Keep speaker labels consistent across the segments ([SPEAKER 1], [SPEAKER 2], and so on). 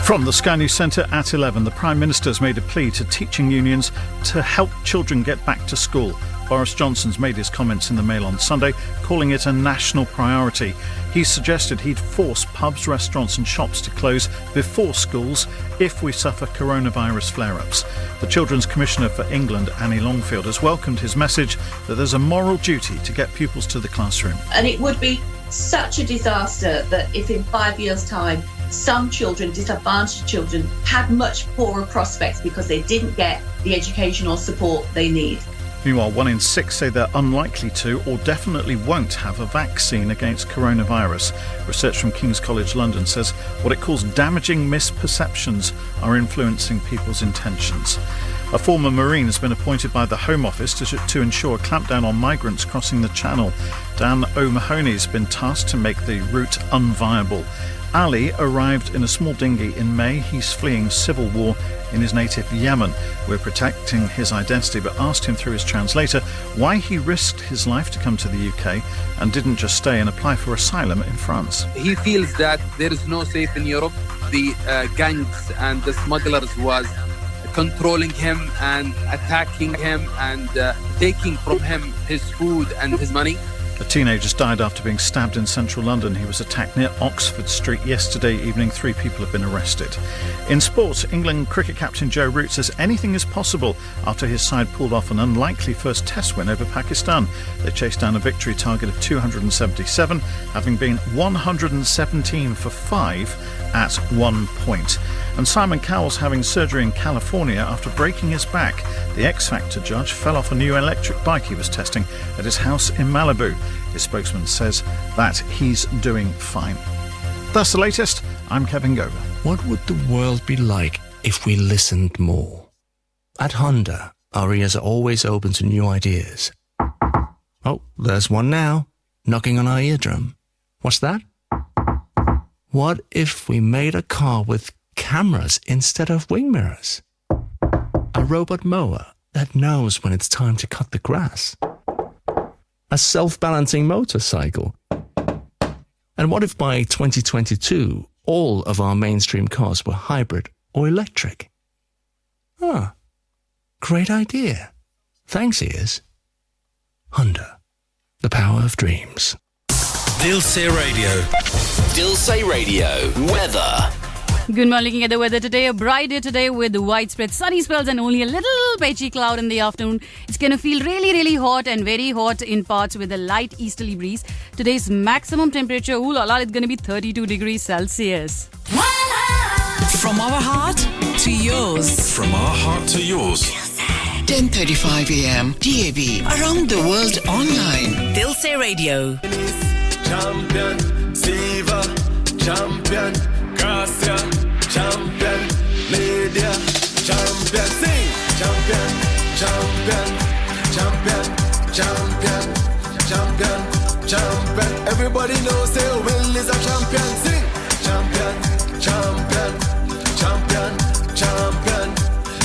[SPEAKER 1] From the Sky News Centre at 11, the Prime Minister has made a plea to teaching unions to help children get back to school. Boris Johnson's made his comments in the Mail on Sunday, calling it a national priority. He suggested he'd force pubs, restaurants and shops to close before schools if we suffer coronavirus flare-ups. The Children's Commissioner for England, Annie Longfield, has welcomed his message that there's a moral duty to get pupils to the classroom.
[SPEAKER 2] And it would be such a disaster that if in 5 years' time some children, disadvantaged children, had much poorer prospects because they didn't get the educational support they need.
[SPEAKER 1] Meanwhile, 1 in 6 say they're unlikely to or definitely won't have a vaccine against coronavirus. Research from King's College London says what it calls damaging misperceptions are influencing people's intentions. A former Marine has been appointed by the Home Office to ensure a clampdown on migrants crossing the Channel. Dan O'Mahony has been tasked to make the route unviable. Ali arrived in a small dinghy in May. He's fleeing civil war in his native Yemen. We're protecting his identity, but asked him through his translator why he risked his life to come to the UK and didn't just stay and apply for asylum in France.
[SPEAKER 3] He feels that there is no safe in Europe. The gangs and the smugglers was controlling him and attacking him and taking from him his food and his money.
[SPEAKER 1] A teenager's died after being stabbed in central London. He was attacked near Oxford Street yesterday evening. 3 people have been arrested. In sport, England cricket captain Joe Root says anything is possible after his side pulled off an unlikely first Test win over Pakistan. They chased down a victory target of 277, having been 117 for 5 at 1 point. And Simon Cowell's having surgery in California after breaking his back. The X Factor judge fell off a new electric bike he was testing at his house in Malibu. His spokesman says that he's doing fine. That's the latest. I'm Kevin Gover.
[SPEAKER 4] What would the world be like if we listened more? At Honda, our ears are always open to new ideas. Oh, there's one now, knocking on our eardrum. What's that? What if we made a car with cameras instead of wing mirrors? A robot mower that knows when it's time to cut the grass. A self-balancing motorcycle. And what if by 2022, all of our mainstream cars were hybrid or electric? Great idea. Thanks, ears. Honda, the power of dreams.
[SPEAKER 5] Dilsey Radio. Dilsey Radio. Weather.
[SPEAKER 6] Good morning. Looking at the weather today, a bright day today with widespread sunny spells and only a little patchy cloud in the afternoon. It's going to feel really, really hot and very hot in parts with a light easterly breeze. Today's maximum temperature, ooh la la, it's going to be 32 degrees Celsius.
[SPEAKER 7] From our heart to yours.
[SPEAKER 5] From our heart to yours.
[SPEAKER 7] 10:35 a.m. DAB. Around the world online.
[SPEAKER 8] Dilsey Radio.
[SPEAKER 9] Champion, Siva, champion, Gracia, champion, media, champion, sing, champion, champion, champion, champion, champion, champion. Everybody knows say Will is a champion, sing, champion, champion, champion, champion,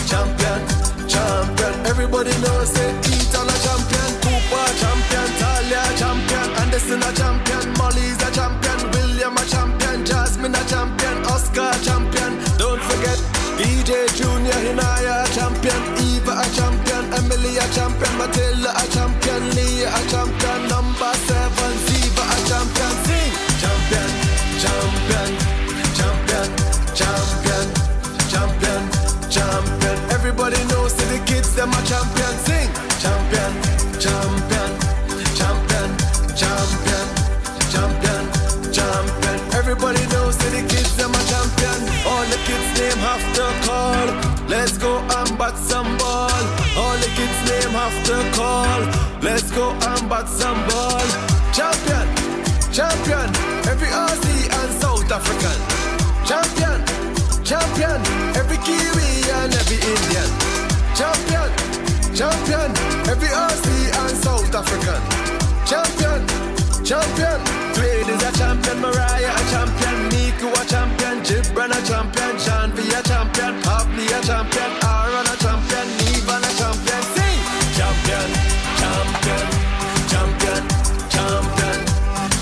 [SPEAKER 9] champion, champion. Everybody knows say Eton a champion, Cooper champion, Talia champion, Anderson a champion, Molly's a champion, William a champion, Jasmine a champion, Oscar a champion. Don't forget DJ Junior, Hinaya a champion, Eva a champion, Emily a champion, Matilda a champion, Leah a champion, number 7 Ziva a champion. Sing, champion, champion, champion, champion, champion, champion. Everybody knows that the kids them a champion. Sing, champion, champion, champion, champion, champion, champion. Everybody knows that the kids them a champion. All the kids name have to call. Let's go and bat some ball. All the kids name have to call. Let's go and bat some ball. Champion, champion. Every Aussie and South African. Champion, champion. Every Kiwi and every Indian. Champion, champion. Every Aussie and South African. Champion, champion. Wade is a champion, Mariah a champion, Niku a champion, Gibran a champion, Shanvi a champion, Pavni a champion, Aaron a champion, Nivan a champion. Sing! Champion, champion, champion, champion,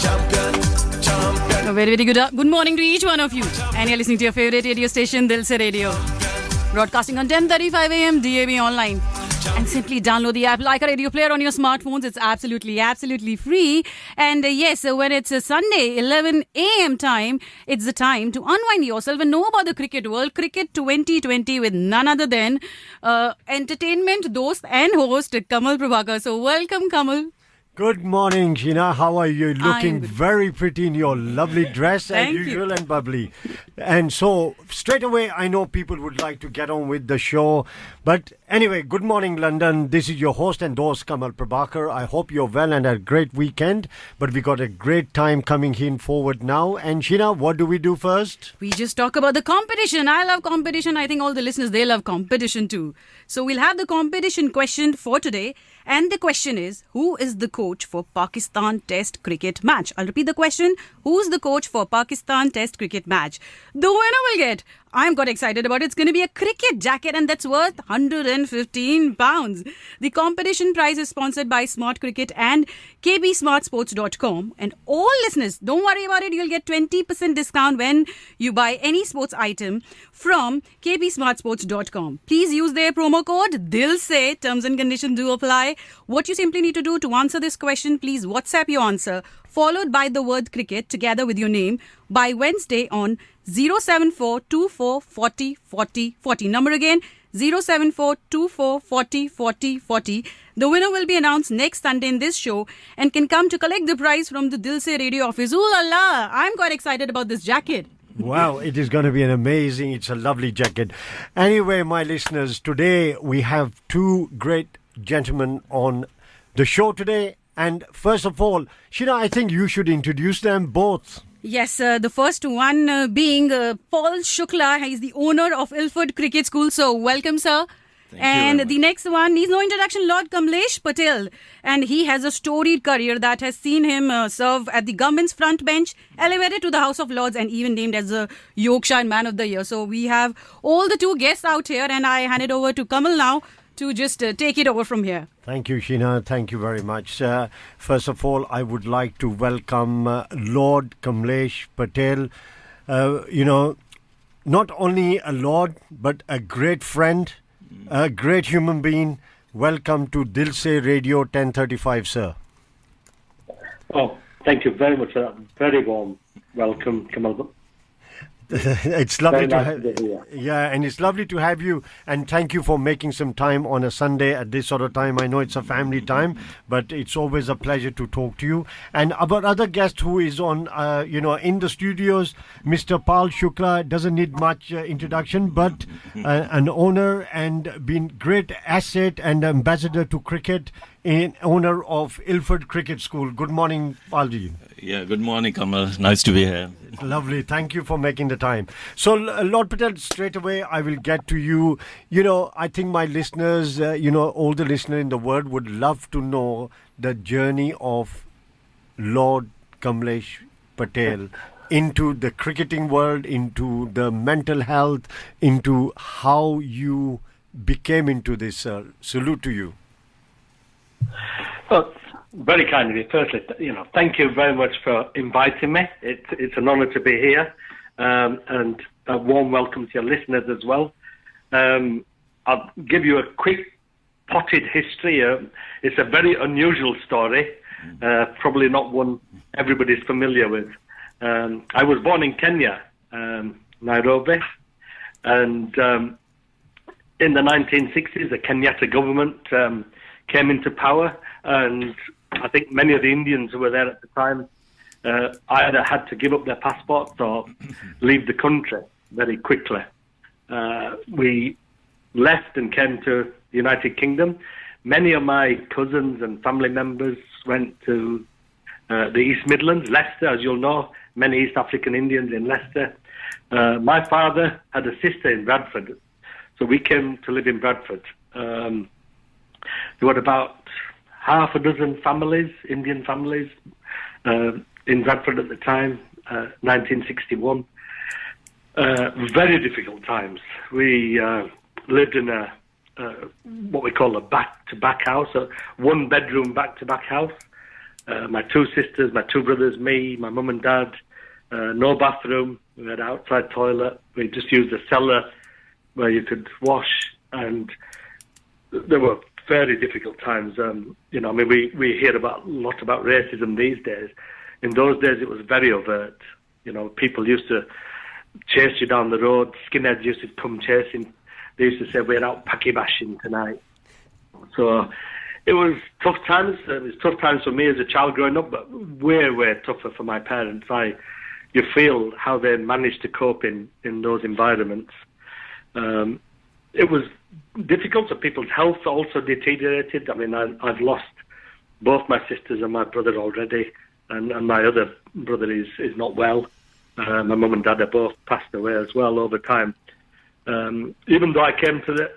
[SPEAKER 9] champion, champion.
[SPEAKER 6] A very, very good morning to each one of you. And you're listening to your favorite radio station, Dil Se Radio. Broadcasting on 10:35 a.m. DAB online. And simply download the app like a radio player on your smartphones. It's absolutely free. And yes, when it's a Sunday, 11 a.m. time, it's the time to unwind yourself and know about the cricket world. Cricket 2020 with none other than entertainment dost and host Kamal Prabhakar. So welcome, Kamal.
[SPEAKER 8] Good morning, Sheena. How are you? Looking
[SPEAKER 6] good.
[SPEAKER 8] very pretty in your lovely dress as
[SPEAKER 6] Thank
[SPEAKER 8] usual
[SPEAKER 6] you.
[SPEAKER 8] and bubbly. And so, straight away, I know people would like to get on with the show. But anyway, good morning, London. This is your host and host, Kamal Prabhakar. I hope you're well and had a great weekend. But we got a great time coming in forward now. And Sheena, what do we do first?
[SPEAKER 6] We just talk about the competition. I love competition. I think all the listeners, they love competition too. So we'll have the competition question for today. And the question is, who is the coach for Pakistan Test cricket match? I'll repeat the question. Who's the coach for Pakistan Test cricket match? The winner will get, I'm got excited about it. It's going to be a cricket jacket and that's worth £115. The competition prize is sponsored by Smart Cricket and kbsmartsports.com. And all listeners, don't worry about it. You'll get 20% discount when you buy any sports item from kbsmartsports.com. Please use their promo code DILSE. Terms and conditions do apply. What you simply need to do to answer this question, please WhatsApp your answer followed by the word cricket together with your name by Wednesday on 07424404040. Number again, 07424404040. The winner will be announced next Sunday in this show and can come to collect the prize from the Dil Se Radio office. Ooh la la! I'm quite excited about this jacket.
[SPEAKER 8] Wow, it is going to be it's a lovely jacket. Anyway, my listeners, today we have two great gentlemen on the show today. And first of all, Sheena, I think you should introduce them both.
[SPEAKER 6] Yes, the first one being Paul Shukla. He's the owner of Ilford Cricket School. So welcome, sir. And the next one needs no introduction, Lord Kamlesh Patel. And he has a storied career that has seen him serve at the government's front bench, elevated to the House of Lords and even named as the Yorkshire Man of the Year. So we have all the two guests out here and I hand it over to Kamal now to just take it over from here.
[SPEAKER 8] Thank you, Sheena. Thank you very much. First of all, I would like to welcome Lord Kamlesh Patel. Not only a lord, but a great friend, a great human being. Welcome to Dil Se Radio 1035, sir.
[SPEAKER 10] Oh, thank you very much for that very warm welcome, Kamal.
[SPEAKER 8] It's lovely
[SPEAKER 10] Very
[SPEAKER 8] to
[SPEAKER 10] nice
[SPEAKER 8] have
[SPEAKER 10] to be here.
[SPEAKER 8] Yeah, and it's lovely to have you, and thank you for making some time on a Sunday at this sort of time. I know it's a family time, but it's always a pleasure to talk to you. And our other guest who is on in the studios, Mr. Paul Shukla, doesn't need much introduction, but an owner and been great asset and ambassador to cricket, owner of Ilford Cricket School. Good morning, Palji.
[SPEAKER 11] Yeah, good morning, Kamal. Nice to be here.
[SPEAKER 8] Lovely. Thank you for making the time. So, Lord Patel, straight away, I will get to you. I think my listeners, all the listeners in the world would love to know the journey of Lord Kamlesh Patel into the cricketing world, into the mental health, into how you became into this. Salute to you.
[SPEAKER 10] Well, very kind of you. Firstly, thank you very much for inviting me. It's an honour to be here, and a warm welcome to your listeners as well. I'll give you a quick potted history. It's a very unusual story, probably not one everybody's familiar with. I was born in Kenya, Nairobi, and in the 1960s, the Kenyatta government came into power, and I think many of the Indians who were there at the time either had to give up their passports or leave the country very quickly. We left and came to the United Kingdom. Many of my cousins and family members went to the East Midlands, Leicester, as you'll know, many East African Indians in Leicester. My father had a sister in Bradford, so we came to live in Bradford. There were about half a dozen families, Indian families, in Bradford at the time, 1961. Very difficult times. We lived in what we call a back-to-back house, a one-bedroom back-to-back house. My two sisters, my two brothers, me, my mum and dad, no bathroom. We had an outside toilet. We just used a cellar where you could wash, and there were very difficult times. We hear a lot about racism these days. In those days, it was very overt. People used to chase you down the road. Skinheads used to come chasing. They used to say, "We're out packy bashing tonight." So it was tough times. It was tough times for me as a child growing up, but way, way tougher for my parents. You feel how they managed to cope in those environments. It was difficult, so people's health also deteriorated. I mean, I've lost both my sisters and my brother already, and my other brother is not well. My mum and dad are both passed away as well over time. Even though I came to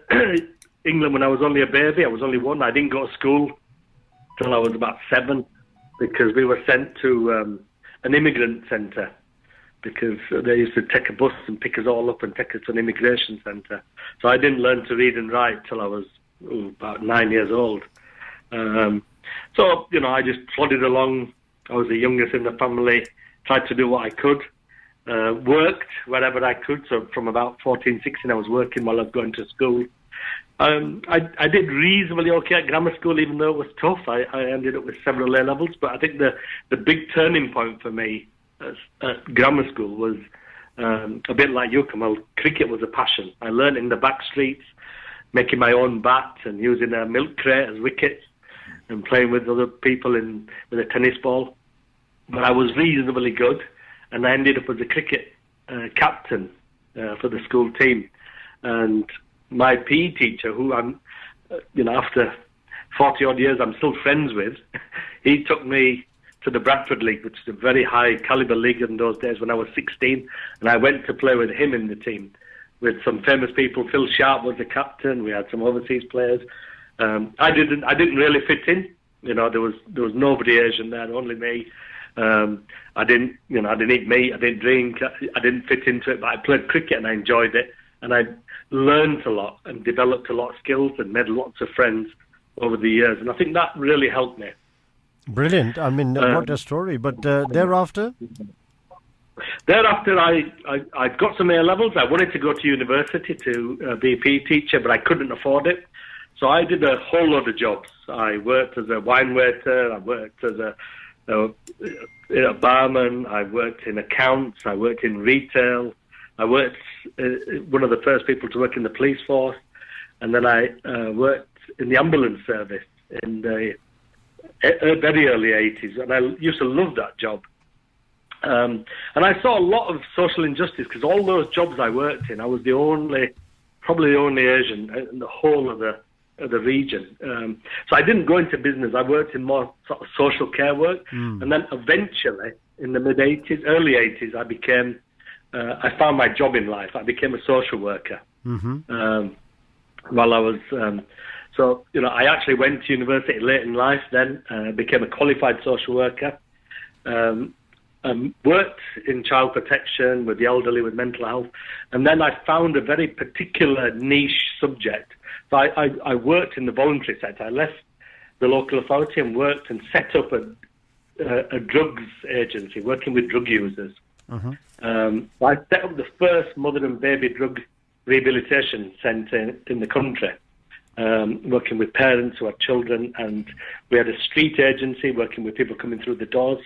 [SPEAKER 10] England when I was only a baby, I was only 1, I didn't go to school till I was about 7, because we were sent to an immigrant centre, because they used to take a bus and pick us all up and take us to an immigration centre. So I didn't learn to read and write till I was about 9 years old. I just plodded along. I was the youngest in the family, tried to do what I could, worked wherever I could. So from about 14, 16, I was working while I was going to school. I did reasonably okay at grammar school, even though it was tough. I ended up with several A levels, but I think the big turning point for me at grammar school was a bit like you, Kamal. Cricket was a passion. I learned in the back streets, making my own bat and using a milk crate as wickets and playing with other people with a tennis ball. But I was reasonably good, and I ended up as a cricket captain for the school team. And my PE teacher, who I'm, after 40 odd years, I'm still friends with, he took me to the Bradford League, which is a very high caliber league in those days when I was 16, and I went to play with him in the team with some famous people. Phil Sharp was the captain. We had some overseas players. I didn't really fit in. There was nobody Asian there, only me. I didn't eat meat. I didn't drink. I didn't fit into it. But I played cricket and I enjoyed it, and I learned a lot and developed a lot of skills and made lots of friends over the years. And I think that really helped me.
[SPEAKER 8] Brilliant. I mean, what a story. But thereafter?
[SPEAKER 10] Thereafter, I got some A levels. I wanted to go to university to be a PE teacher, but I couldn't afford it. So I did a whole lot of jobs. I worked as a wine waiter. I worked as a barman. I worked in accounts. I worked in retail. I worked one of the first people to work in the police force. And then I worked in the ambulance service in the very early 80s. And I used to love that job. And I saw a lot of social injustice, because all those jobs I worked in, I was probably the only Asian in the whole of the region. So I didn't go into business. I worked in more sort of social care work. And then eventually, in the early 80s, I found my job in life. I became a social worker. While I was... I actually went to university late in life then, became a qualified social worker, worked in child protection with the elderly, with mental health, and then I found a very particular niche subject. So I worked in the voluntary sector. I left the local authority and worked and set up a drugs agency, working with drug users. I set up the first mother and baby drug rehabilitation centre in the country, working with parents who had children, and we had a street agency working with people coming through the doors.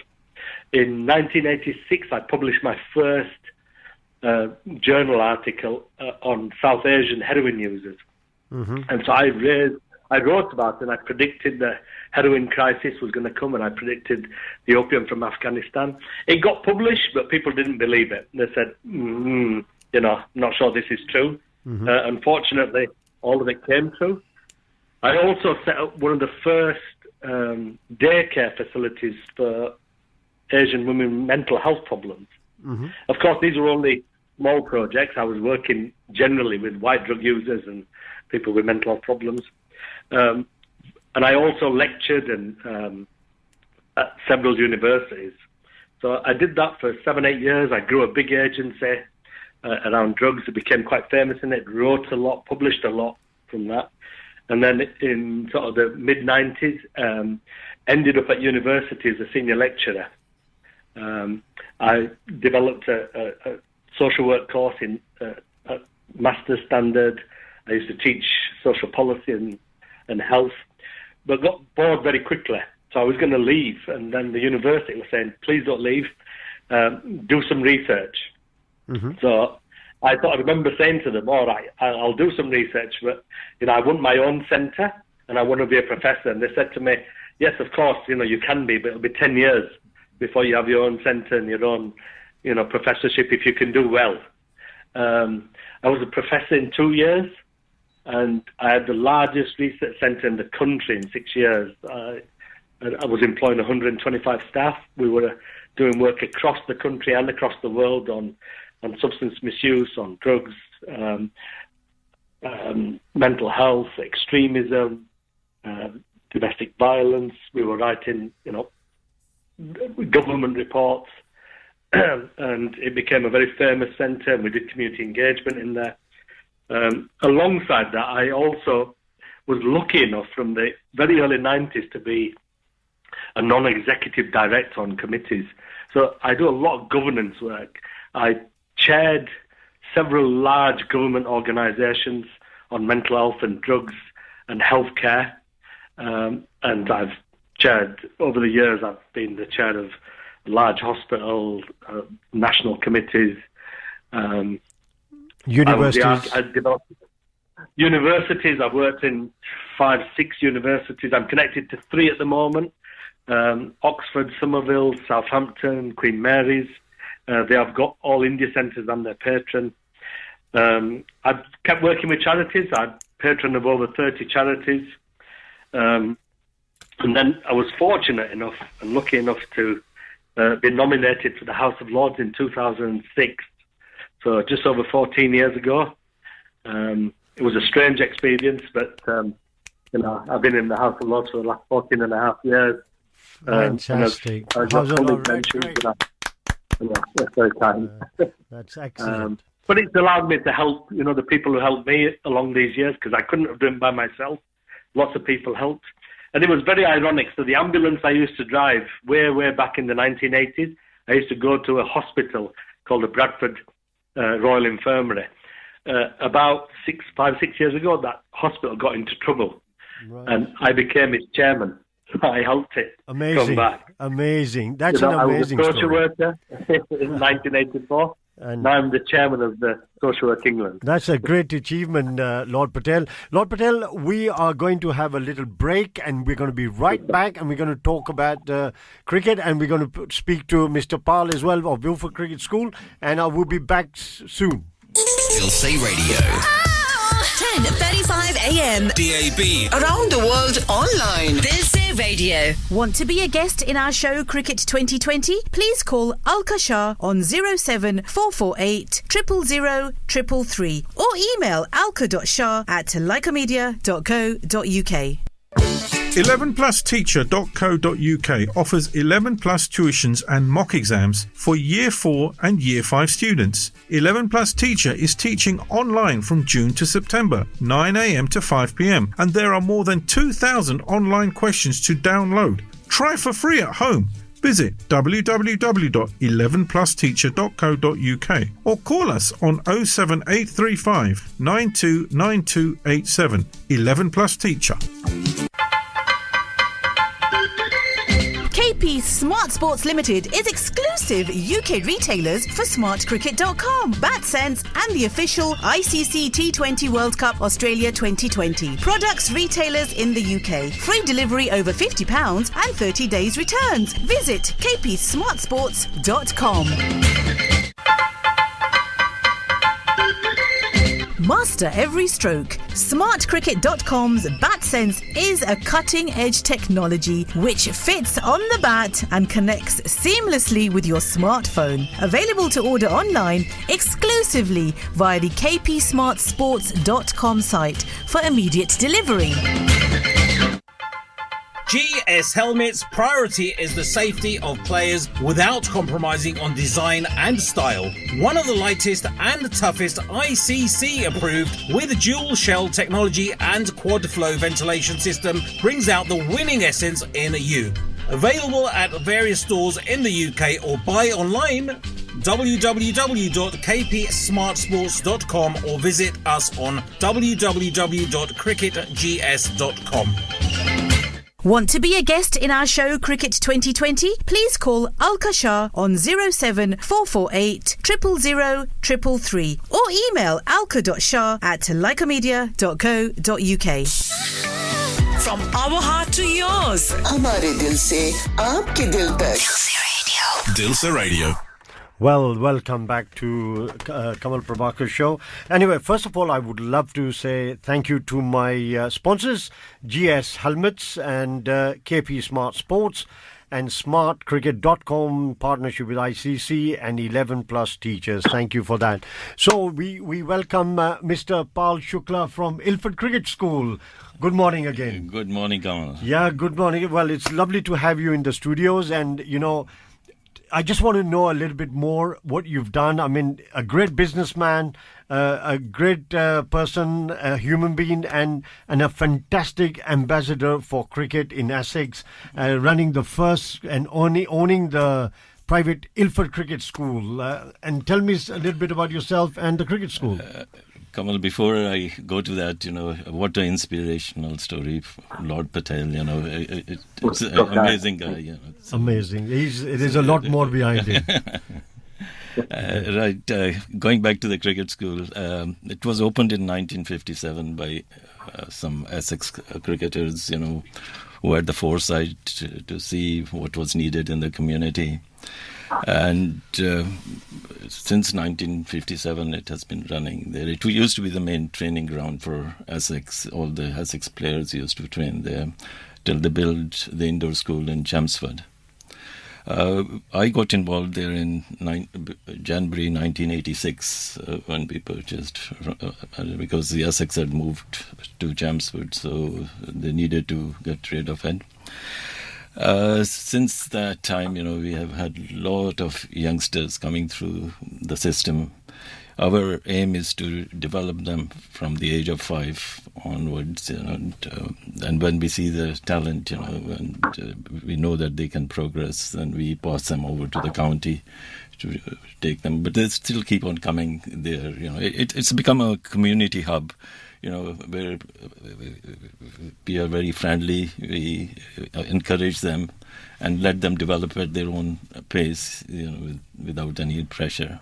[SPEAKER 10] In 1986, I published my first journal article on South Asian heroin users. And so I wrote about it, and I predicted the heroin crisis was going to come, and I predicted the opium from Afghanistan. It got published, but people didn't believe it. They said, not sure this is true. Unfortunately, all of it came true. I also set up one of the first daycare facilities for Asian women with mental health problems. Of course, these were only small projects. I was working generally with white drug users and people with mental health problems. And I also lectured at several universities. So I did that for 7-8 years. I grew a big agency around drugs. I became quite famous in it, wrote a lot, published a lot from that. And then in sort of the mid-90s, ended up at university as a senior lecturer. I developed a social work course in a master's standard. I used to teach social policy and health, but got bored very quickly. So I was going to leave, and then the university was saying, please don't leave, do some research. So I remember saying to them, all right, I'll do some research, but I want my own centre and I want to be a professor. And they said to me, yes, of course, you can be, but it'll be 10 years before you have your own centre and your own, professorship if you can do well. I was a professor in 2 years, and I had the largest research centre in the country in 6 years. I was employing 125 staff. We were doing work across the country and across the world on substance misuse, on drugs, mental health, extremism, domestic violence. We were writing, government reports, and it became a very famous centre, and we did community engagement in there. Alongside that, I also was lucky enough from the very early 90s to be a non-executive director on committees. So I do a lot of governance work. I chaired several large government organisations on mental health and drugs and healthcare. And I've chaired, over the years, I've been the chair of large hospitals, national committees.
[SPEAKER 8] Universities.
[SPEAKER 10] Universities. I've worked in 5-6 universities. I'm connected to 3 at the moment. Oxford, Somerville, Southampton, Queen Mary's. They have got all India centres and their patron. I've kept working with charities. I'm patron of over 30 charities. And then I was fortunate enough and lucky enough to be nominated for the House of Lords in 2006. So just over 14 years ago. It was a strange experience, but I've been in the House of Lords for the last 14 and a half years.
[SPEAKER 8] Fantastic.
[SPEAKER 10] House of Lords, that's very kind.
[SPEAKER 8] That's excellent.
[SPEAKER 10] But it's allowed me to help, the people who helped me along these years, because I couldn't have done it by myself. Lots of people helped. And it was very ironic. So the ambulance I used to drive way back in the 1980s, I used to go to a hospital called the Bradford Royal Infirmary. About 5-6 years ago, that hospital got into trouble. Right. And I became its chairman. I helped it come back.
[SPEAKER 8] Amazing. That's an amazing
[SPEAKER 10] story. I was a social
[SPEAKER 8] story.
[SPEAKER 10] worker in 1984. And now I'm the chairman of the Social Work England.
[SPEAKER 8] That's a great achievement, Lord Patel. Lord Patel, we are going to have a little break, and we're going to be right back, and we're going to talk about cricket, and we're going to speak to Mr. Pal as well of Wilford Cricket School, and I will be back soon.
[SPEAKER 5] Dilsay Radio.
[SPEAKER 7] 10:35 a.m.
[SPEAKER 5] DAB.
[SPEAKER 7] Around the world online. Dilsay Radio.
[SPEAKER 12] Want to be a guest in our show Cricket 2020? Please call Alka Shah on 07448 000 333 or email alka.shah@lycamedia.co.uk.
[SPEAKER 13] 11plusteacher.co.uk offers 11 plus tuitions and mock exams for Year 4 and Year 5 students. 11 Plus Teacher is teaching online from June to September, 9 a.m. to 5 p.m. and there are more than 2,000 online questions to download. Try for free at home. Visit www.11plusteacher.co.uk or call us on 07835 929287. 11 Plus Teacher.
[SPEAKER 12] KP Smart Sports Limited is exclusive UK retailers for smartcricket.com, BatSense and the official ICC T20 World Cup Australia 2020. Products retailers in the UK. Free delivery over £50 and 30 days returns. Visit kpsmartsports.com. Master every stroke. SmartCricket.com's BatSense is a cutting-edge technology which fits on the bat and connects seamlessly with your smartphone. Available to order online exclusively via the kpsmartsports.com site for immediate delivery.
[SPEAKER 14] GS Helmet's priority is the safety of players without compromising on design and style. One of the lightest and toughest ICC approved with dual shell technology and quad flow ventilation system brings out the winning essence in you. Available at various stores in the UK or buy online www.kpsmartsports.com or visit us on www.cricketgs.com.
[SPEAKER 12] Want to be a guest in our show Cricket 2020? Please call Alka Shah on 07448 000 333 or email alka.shah@lycamedia.co.uk.
[SPEAKER 7] From our heart to yours.
[SPEAKER 15] हमारे दिल से आपके दिल तक.
[SPEAKER 5] Dilsa Radio.
[SPEAKER 8] Well, welcome back to Kamal Prabhakar's show. Anyway, first of all, I would love to say thank you to my sponsors, GS Helmets and KP Smart Sports and smartcricket.com partnership with ICC and 11 plus teachers. Thank you for that. So we welcome Mr. Pal Shukla from Ilford Cricket School. Good morning again.
[SPEAKER 11] Good morning, Kamal.
[SPEAKER 8] Yeah, good morning. Well, it's lovely to have you in the studios, and I just want to know a little bit more what you've done. I mean, a great businessman, a great person, a human being, and a fantastic ambassador for cricket in Essex, running the first and owning the private Ilford Cricket School. And tell me a little bit about yourself and the cricket school.
[SPEAKER 11] Kamal, before I go to that, what an inspirational story. Lord Patel, it's an amazing guy.
[SPEAKER 8] Amazing. There's a lot more behind him.
[SPEAKER 11] Right. Going back to the cricket school, it was opened in 1957 by some Essex cricketers, who had the foresight to see what was needed in the community. And since 1957, it has been running there. It used to be the main training ground for Essex. All the Essex players used to train there till they built the indoor school in Chelmsford. I got involved there in January 1986 when we purchased, because the Essex had moved to Chelmsford, so they needed to get rid of it. Since that time, we have had a lot of youngsters coming through the system. Our aim is to develop them from the age of 5 onwards, and when we see the talent, and we know that they can progress, then we pass them over to the county to take them. But they still keep on coming there. It's become a community hub. Where we are very friendly, we encourage them and let them develop at their own pace, without any pressure.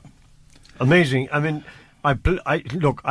[SPEAKER 8] Amazing. I mean, I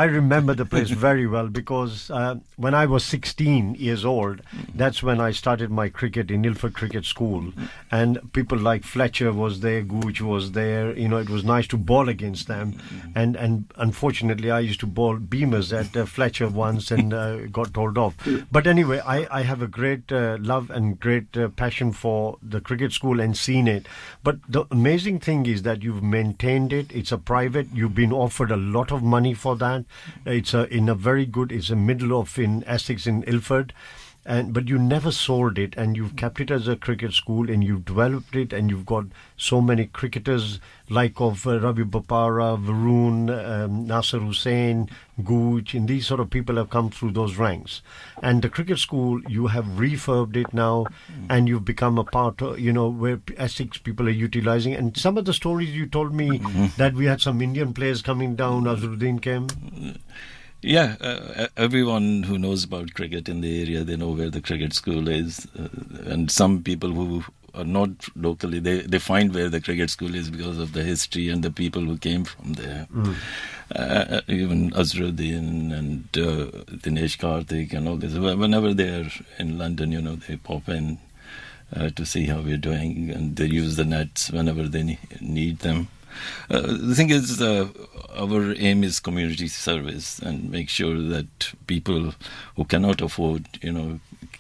[SPEAKER 8] remember the place very well because when I was 16 years old, that's when I started my cricket in Ilford Cricket School. And people like Fletcher was there, Gooch was there. It was nice to bowl against them. And unfortunately, I used to bowl beamers at Fletcher once and got told off. But anyway, I have a great love and great passion for the cricket school and seen it. But the amazing thing is that you've maintained it. It's a private. You've been offered a lot of money for that. It's a middle of in Essex in Ilford, but you never sold it, and you've kept it as a cricket school, and you've developed it, and you've got so many cricketers like of Ravi Bopara, Varun, Nasser Hussain, Gooch, and these sort of people have come through those ranks. And the cricket school, you have refurbed it now, and you've become a part of, where Essex people are utilizing. And some of the stories you told me that we had some Indian players coming down, Azharuddin came.
[SPEAKER 11] Yeah, everyone who knows about cricket in the area, they know where the cricket school is. And some people who are not locally, they find where the cricket school is because of the history and the people who came from there. Even Azharuddin and Dinesh Karthik and all this. Whenever they're in London, they pop in to see how we're doing, and they use the nets whenever they need them. The thing is, our aim is community service and make sure that people who cannot afford,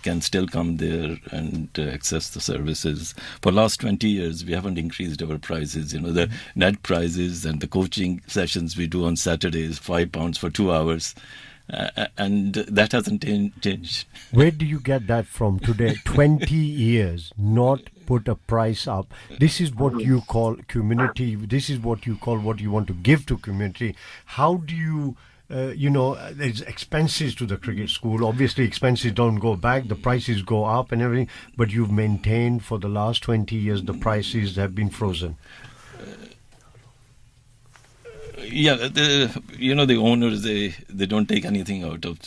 [SPEAKER 11] can still come there and access the services. For the last 20 years, we haven't increased our prices. The net prices and the coaching sessions we do on Saturdays, £5 for 2 hours. And that hasn't changed.
[SPEAKER 8] Where do you get that from today? 20 years, not put a price up. This is what you call community. This is what you call what you want to give to community. How do you there's expenses to the cricket school. Obviously, expenses don't go back, the prices go up and everything, but you've maintained for the last 20 years the prices have been frozen.
[SPEAKER 11] Yeah, the owners, they don't take anything out of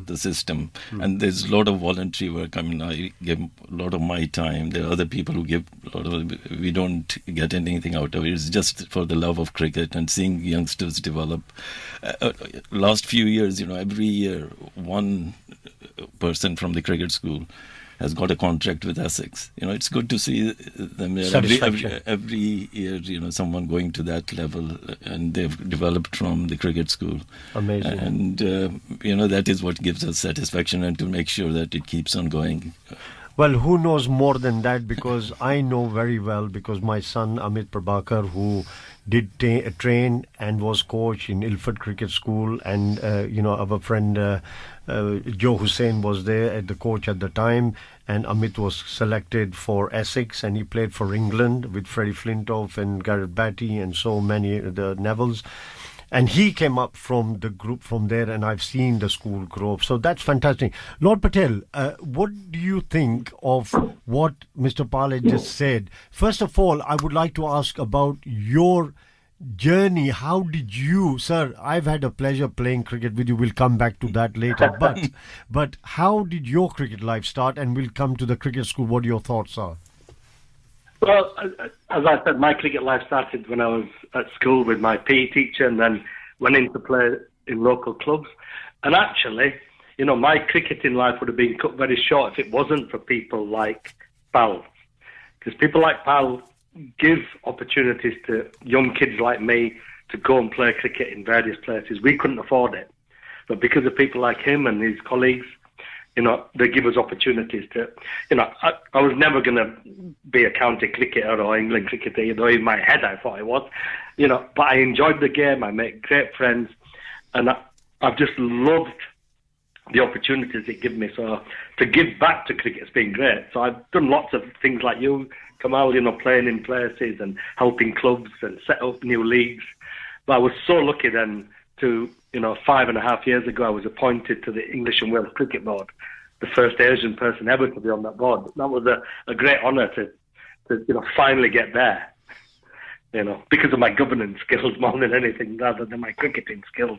[SPEAKER 11] the system. And there's a lot of voluntary work. I mean, I give a lot of my time. There are other people who give a lot of, we don't get anything out of it. It's just for the love of cricket and seeing youngsters develop. Last few years, every year, one person from the cricket school has got a contract with Essex. It's good to see them there. Every year, someone going to that level, and they've developed from the cricket school.
[SPEAKER 8] Amazing.
[SPEAKER 11] And, that is what gives us satisfaction, and to make sure that it keeps on going.
[SPEAKER 8] Well, who knows more than that, because I know very well, because my son Amit Prabhakar, who did train and was coach in Ilford Cricket School, and our friend Joe Hussain was there at the coach at the time, and Amit was selected for Essex, and he played for England with Freddie Flintoff and Gareth Batty and so many, the Nevilles. And he came up from the group from there, and I've seen the school grow up. So that's fantastic. Lord Patel, what do you think of what Mr. Pal had just said? First of all, I would like to ask about your journey. How did you, sir, I've had a pleasure playing cricket with you. We'll come back to that later. But how did your cricket life start? And we'll come to the cricket school. What your thoughts are?
[SPEAKER 10] Well, as I said, my cricket life started when I was at school with my PE teacher, and then went into play in local clubs. And actually, my cricketing life would have been cut very short if it wasn't for people like Pal. Because people like Pal give opportunities to young kids like me to go and play cricket in various places. We couldn't afford it. But because of people like him and his colleagues, they give us opportunities to, I was never going to be a county cricketer or England cricketer, in my head I thought I was, but I enjoyed the game, I made great friends, and I've just loved the opportunities it gives me. So to give back to cricket has been great. So I've done lots of things like you, Kamal, playing in places and helping clubs and set up new leagues. But I was so lucky then to, 5.5 years ago, I was appointed to the English and Wales Cricket Board, the first Asian person ever to be on that board. That was a great honour to finally get there, because of my governance skills more than anything, rather than my cricketing skills.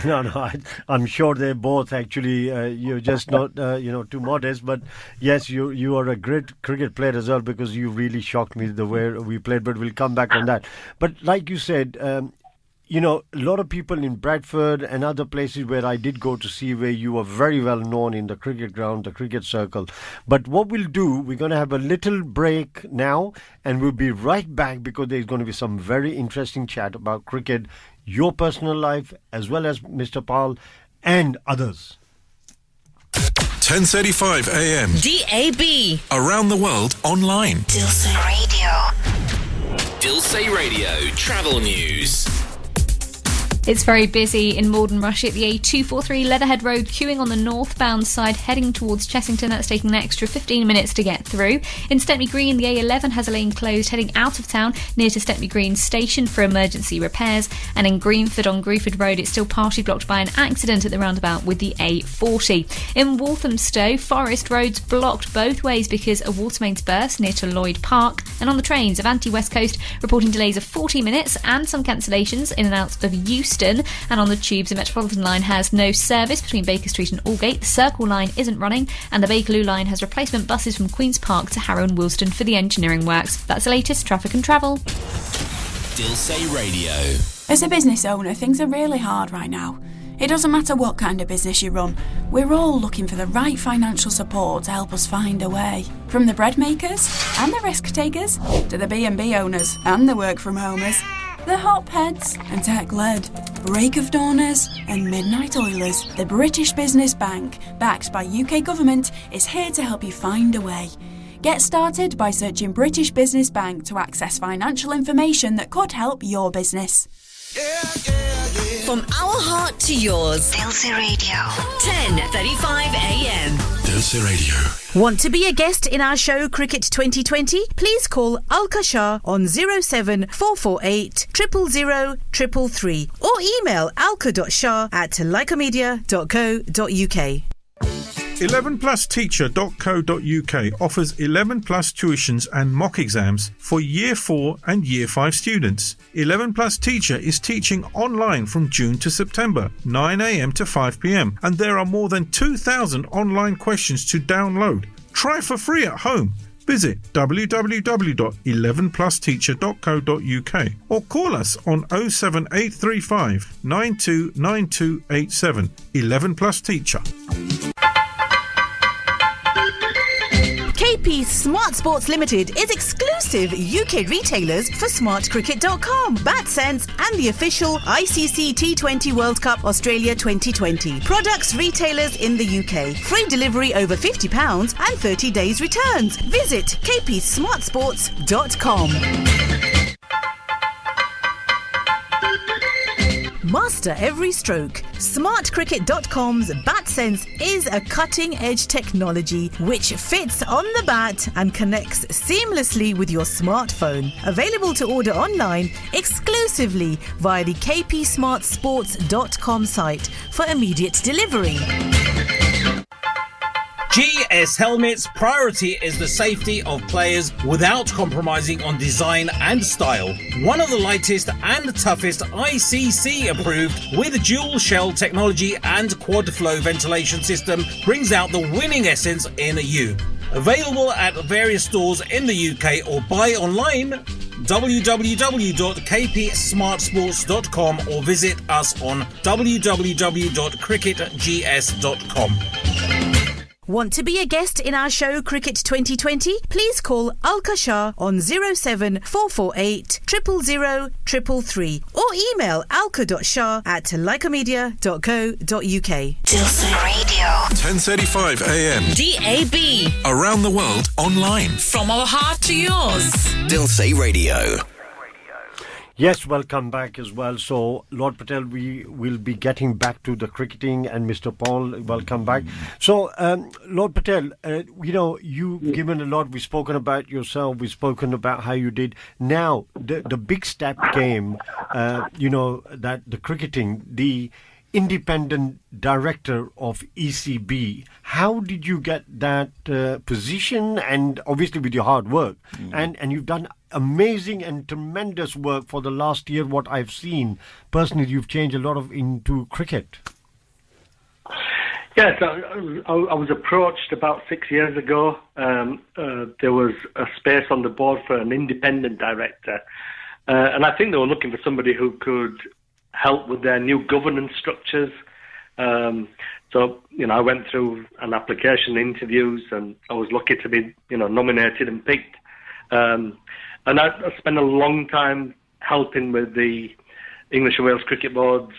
[SPEAKER 8] No, I'm sure they're both actually, you're just not, too modest, but yes, you are a great cricket player as well, because you really shocked me the way we played, but we'll come back on that. But like you said, a lot of people in Bradford and other places where I did go to see, where you are very well known in the cricket ground, the cricket circle. But what we'll do, we're going to have a little break now, and we'll be right back, because there's going to be some very interesting chat about cricket, your personal life, as well as Mr. Pal and others.
[SPEAKER 5] 10:35 a.m.
[SPEAKER 7] DAB.
[SPEAKER 5] Around the world online.
[SPEAKER 7] Dilsey Radio.
[SPEAKER 16] Dilsey Radio Travel News.
[SPEAKER 17] It's very busy in Malden Rush at the A243 Leatherhead Road, queuing on the northbound side heading towards Chessington. That's taking an extra 15 minutes to get through. In Stepney Green, the A11 has a lane closed heading out of town near to Stepney Green Station for emergency repairs. And in Greenford on Grieford Road, it's still partially blocked by an accident at the roundabout with the A40. In Walthamstow, Forest Road's blocked both ways because a water main's burst near to Lloyd Park. And on the trains, Avanti West Coast reporting delays of 40 minutes and some cancellations in and out of Euston. And on the tubes, the Metropolitan line has no service between Baker Street and Aldgate. The Circle line isn't running, and the Bakerloo line has replacement buses from Queen's Park to Harrow and Wilston for the engineering works. That's the latest traffic and travel.
[SPEAKER 16] Dilsey Radio.
[SPEAKER 18] As a business owner, things are really hard right now. It doesn't matter what kind of business you run, we're all looking for the right financial support to help us find a way. From the bread makers and the risk takers to the B&B owners and the work from homers, the hopheads and tech-led, break of dawners and midnight oilers. The British Business Bank, backed by UK government, is here to help you find a way. Get started by searching British Business Bank to access financial information that could help your business.
[SPEAKER 9] Yeah.
[SPEAKER 7] From our heart to yours.
[SPEAKER 19] Dilse Radio.
[SPEAKER 7] 10:35 a.m.
[SPEAKER 5] Dilse Radio.
[SPEAKER 12] Want to be a guest in our show Cricket 2020? Please call Alka Shah on 07448 000 333 or email alka.shah@lycamedia.co.uk.
[SPEAKER 13] 11plusteacher.co.uk offers 11 plus tuitions and mock exams for Year 4 and Year 5 students. 11 Plus Teacher is teaching online from June to September, 9 a.m. to 5 p.m. and there are more than 2,000 online questions to download. Try for free at home. Visit www.11plusteacher.co.uk or call us on 07835 929287. 11 Plus Teacher.
[SPEAKER 12] KP Smart Sports Limited is exclusive UK retailers for smartcricket.com, BatSense and the official ICC T20 World Cup Australia 2020. Products retailers in the UK. Free delivery over £50 and 30 days returns. Visit kpsmartsports.com. Master every stroke. SmartCricket.com's BatSense is a cutting-edge technology which fits on the bat and connects seamlessly with your smartphone. Available to order online exclusively via the kpsmartsports.com site for immediate delivery.
[SPEAKER 14] GS Helmets' priority is the safety of players without compromising on design and style. One of the lightest and toughest ICC approved with dual shell technology and quad flow ventilation system brings out the winning essence in you. Available at various stores in the UK or buy online www.kpsmartsports.com or visit us on www.cricketgs.com.
[SPEAKER 12] Want to be a guest in our show Cricket 2020? Please call Alka Shah on 07448 000 333 or email alka.shah@lycamedia.co.uk.
[SPEAKER 19] Dilse Radio.
[SPEAKER 5] 10:35 a.m.
[SPEAKER 7] DAB.
[SPEAKER 5] Around the world online.
[SPEAKER 7] From our heart to yours.
[SPEAKER 16] Dilse Radio.
[SPEAKER 8] Yes, welcome back as well. So, Lord Patel, we will be getting back to the cricketing, and Mr. Paul, welcome back. So, Lord Patel, you've given a lot. We've spoken about yourself. We've spoken about how you did. Now, the big step came, that the cricketing, the independent director of ECB. How did you get that position? And obviously with your hard work, and you've done amazing and tremendous work for the last year. What I've seen personally, you've changed a lot into cricket.
[SPEAKER 10] Yes, I was approached about 6 years ago. There was a space on the board for an independent director, and I think they were looking for somebody who could help with their new governance structures. So, I went through an application, interviews, and I was lucky to be, nominated and picked. And I spent a long time helping with the English and Wales Cricket Board's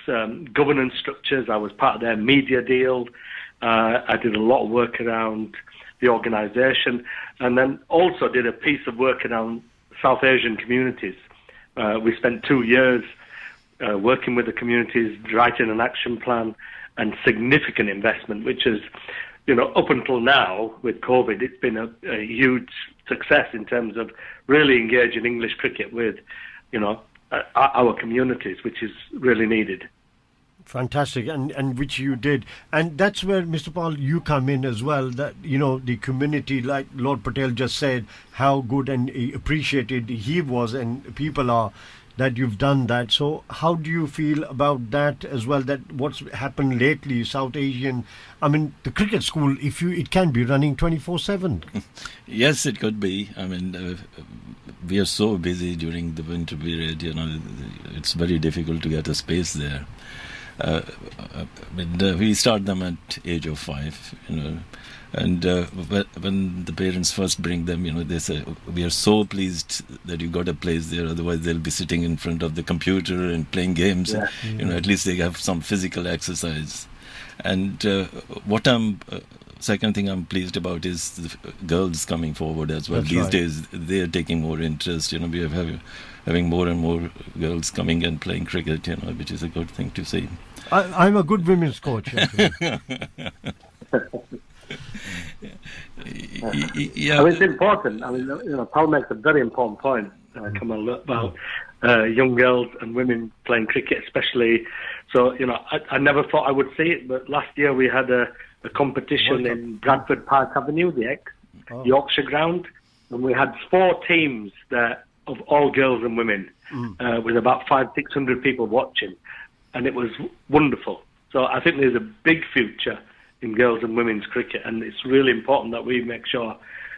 [SPEAKER 10] governance structures. I was part of their media deal. I did a lot of work around the organisation, and then also did a piece of work around South Asian communities. We spent 2 years working with the communities, writing an action plan and significant investment, which is, up until now with COVID, it's been a huge success in terms of really engaging English cricket with, our communities, which is really needed.
[SPEAKER 8] Fantastic, and which you did. And that's where, Mr. Paul, you come in as well, that, the community, like Lord Patel just said, how good and appreciated he was and people are, that you've done that. So how do you feel about that as well, that what's happened lately, South Asian, the cricket school, it can be running 24/7.
[SPEAKER 11] Yes, it could be. We are so busy during the winter period, it's very difficult to get a space there. We start them at age of 5, and when the parents first bring them, they say, we are so pleased that you got a place there, otherwise they'll be sitting in front of the computer and playing games.
[SPEAKER 10] Yeah.
[SPEAKER 11] At least they have some physical exercise. And second thing I'm pleased about is the girls coming forward as well.
[SPEAKER 8] That's
[SPEAKER 11] These
[SPEAKER 8] right.
[SPEAKER 11] days they're taking more interest. We have having more and more girls coming and playing cricket, which is a good thing to see.
[SPEAKER 8] I'm a good women's coach.
[SPEAKER 11] Yeah.
[SPEAKER 10] It's important. Paul makes a very important point, Kamal, about young girls and women playing cricket, especially. So, I never thought I would see it, but last year we had a competition in Bradford Park Avenue, the Yorkshire ground, and we had 4 teams there of all girls and women, with about 500-600 people watching, and it was wonderful. So I think there's a big future in girls and women's cricket, and it's really important that we make sure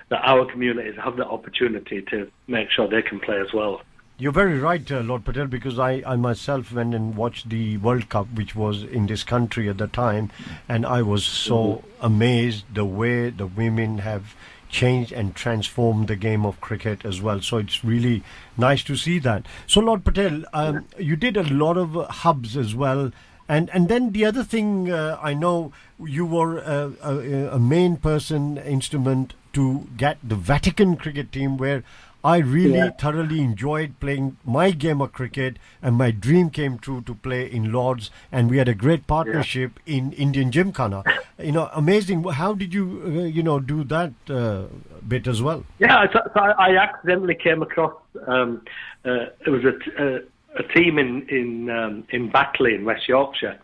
[SPEAKER 10] that our communities have the opportunity to make sure they can play as well.
[SPEAKER 8] You're very right, Lord Patel, because I myself went and watched the World Cup, which was in this country at the time, and I was so amazed the way the women have changed and transformed the game of cricket as well. So it's really nice to see that. So, Lord Patel, you did a lot of hubs as well. And then the other thing, I know you were a main person, instrument to get the Vatican cricket team, where I really thoroughly enjoyed playing my game of cricket, and my dream came true to play in Lords, and we had a great partnership in Indian Gymkhana. Amazing. How did you, do that bit as well?
[SPEAKER 10] Yeah, so I accidentally came across, it was a team in Batley in West Yorkshire,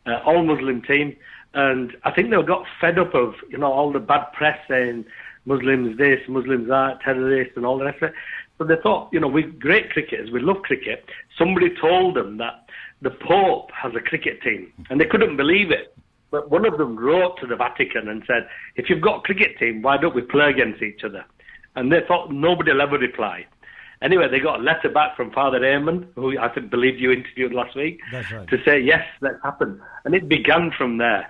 [SPEAKER 10] all Muslim team, and I think they got fed up of all the bad press saying Muslims this, Muslims that, terrorists, and all the rest of it. So they thought, we're great cricketers, we love cricket. Somebody told them that the Pope has a cricket team, and they couldn't believe it. But one of them wrote to the Vatican and said, if you've got a cricket team, why don't we play against each other? And they thought nobody will ever reply. Anyway, they got a letter back from Father Eamon, who I believe you interviewed last week, to say, yes, let's happen. And it began from there.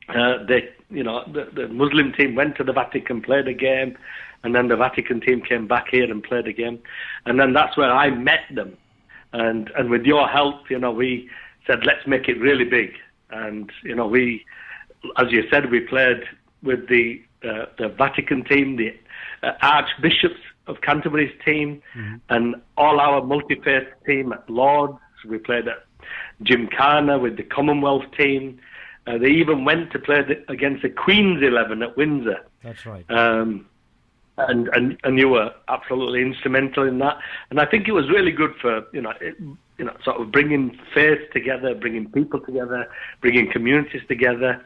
[SPEAKER 10] The Muslim team went to the Vatican, played a game, and then the Vatican team came back here and played a game. And then that's where I met them. And with your help, we said, let's make it really big. And, we, as you said, we played with the Vatican team, the Archbishops of Canterbury's team, and all our multi-faith team at Lords. We played at Gymkhana with the Commonwealth team. They even went to play against the Queen's 11 at Windsor.
[SPEAKER 8] That's right.
[SPEAKER 10] And you were absolutely instrumental in that. And I think it was really good for, sort of bringing faith together, bringing people together, bringing communities together.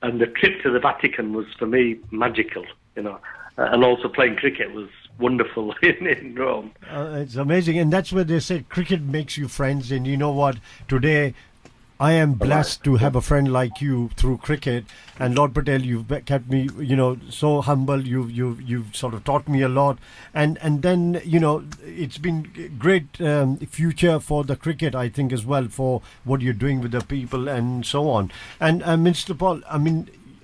[SPEAKER 10] And the trip to the Vatican was, for me, magical, and also playing cricket was wonderful in Rome.
[SPEAKER 8] It's amazing. And that's where they say cricket makes you friends. And you know what? Today, I am blessed to have a friend like you through cricket, and Lord Patel, you've kept me, so humble. You've sort of taught me a lot, and then it's been great future for the cricket, I think, as well, for what you're doing with the people and so on. And Mr. Paul,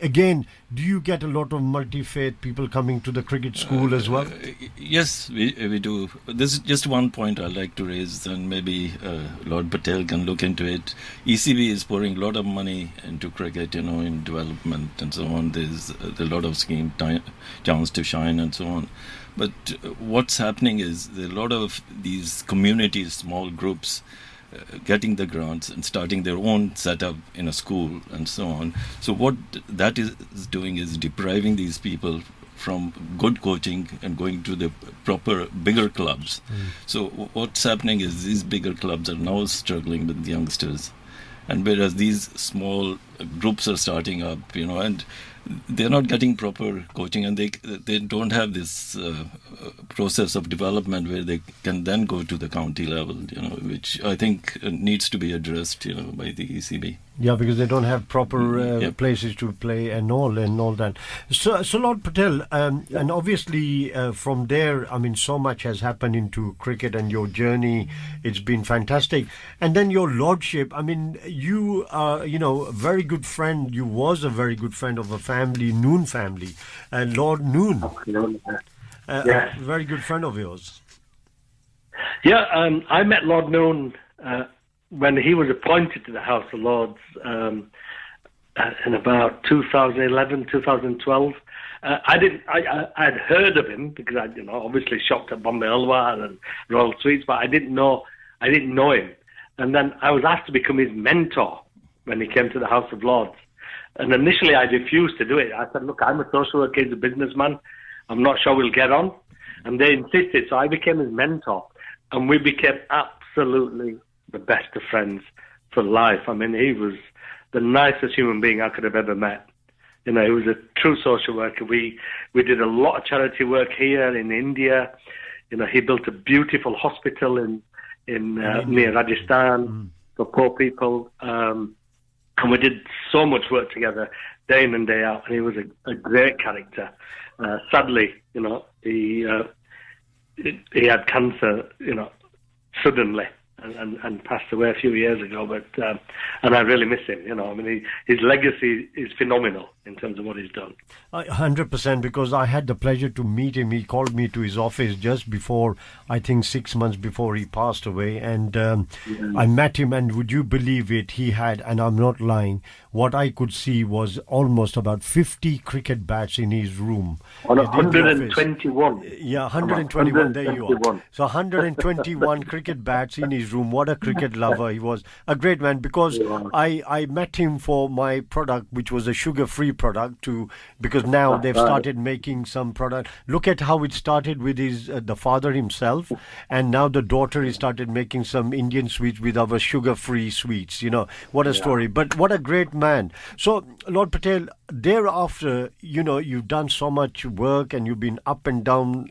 [SPEAKER 8] again, do you get a lot of multi-faith people coming to the cricket school as well?
[SPEAKER 11] Yes, we do. This is just one point I'd like to raise, and maybe Lord Patel can look into it. ECB is pouring a lot of money into cricket, in development and so on. There's a lot of scheme, chance to shine and so on. But what's happening is there are a lot of these communities, small groups, getting the grants and starting their own setup in a school and so on. So what that is doing is depriving these people from good coaching and going to the proper bigger clubs. So what's happening is these bigger clubs are now struggling with the youngsters, and whereas these small groups are starting up, and they're not getting proper coaching, and they don't have this process of development where they can then go to the county level, which I think needs to be addressed, by the ECB.
[SPEAKER 8] Yeah, because they don't have proper places to play and all that. So Lord Patel, and obviously from there, so much has happened into cricket and your journey. It's been fantastic. And then your lordship, you are, a very good friend. You was a very good friend of a family, Noon family, Lord Noon. A very good friend of yours.
[SPEAKER 10] Yeah, I met Lord Noon when he was appointed to the House of Lords in about 2011, 2012. I'd heard of him because I'd obviously shopped at Bombay Halwa and Royal Sweets, but I didn't know him. And then I was asked to become his mentor when he came to the House of Lords. And initially I refused to do it. I said, look, I'm a social worker, he's a businessman. I'm not sure we'll get on. And they insisted, so I became his mentor. And we became absolutely the best of friends for life. I mean, he was the nicest human being I could have ever met. He was a true social worker. We did a lot of charity work here in India. He built a beautiful hospital in near Rajasthan for poor people. And we did so much work together, day in and day out. And he was a great character. Sadly, he had cancer, suddenly. And passed away a few years ago, but and I really miss him. His legacy is phenomenal in terms of what he's done.
[SPEAKER 8] 100%, because I had the pleasure to meet him. He called me to his office just before, I think 6 months before he passed away, and I met him. And would you believe it? He had, and I'm not lying, what I could see was almost about 50 cricket bats in his room.
[SPEAKER 10] On 121.
[SPEAKER 8] Yeah, 121. There you are. So 121 cricket bats in his room. What a cricket lover. He was a great man, because I met him for my product, which was a sugar-free product, because now they've started making some product. Look at how it started with the father himself, and now the daughter has started making some Indian sweets with our sugar-free sweets. What a story. But what a great man. So, Lord Patel, thereafter, you've done so much work, and you've been up and down,